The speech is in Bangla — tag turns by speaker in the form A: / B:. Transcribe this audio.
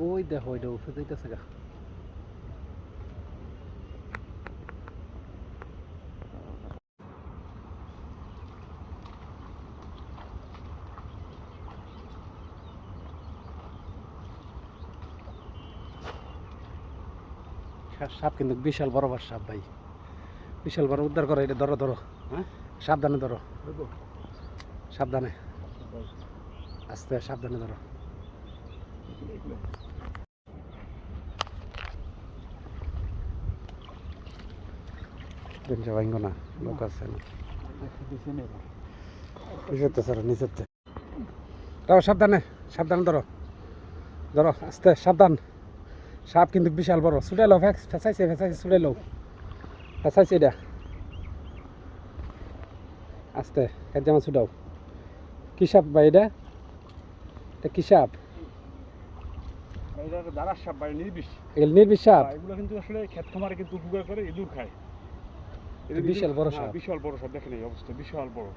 A: ওই দেখো ওইটা উঠে যাইতেছে গা। সাপ কিন্তু বিশাল বড় বড় সাপ ভাই, বিশাল বড়। উদ্ধার করো, এটা ধরো ধরো,
B: হ্যাঁ
A: সাবধানে ধরো, সাবধানে, আস্তে সাবধানে ধরো। দিনটা ভাঙ্গো না, লোক আছে না নিচেতে স্যার, নিচেতে ধরো, সাবধানে সাবধানে ধরো, ধরো আস্তে সাবধান। সাপ কিন্তু বিশাল বড়। ছুটে লো, ফেসাইছে ফেসাইছে, ছুটে লো, ফেসাইছে এটা, আস্তে কাজে আমার ছুটাও। কি সাপ ভাই এটা? এটা কি সাপ?
B: এটা দাঁড়ার সাপ ভাই, নির্বিষ।
A: এগুলো নির্বিষ সাপ?
B: এগুলো কিন্তু আসলে ক্ষেত খামারে কিন্তু উপকার করে, ইঁদুর খায়।
A: বিশাল বড় সাপ,
B: বিশাল বড় সাপ, দেখেন এই অবস্থা, বিশাল বড়।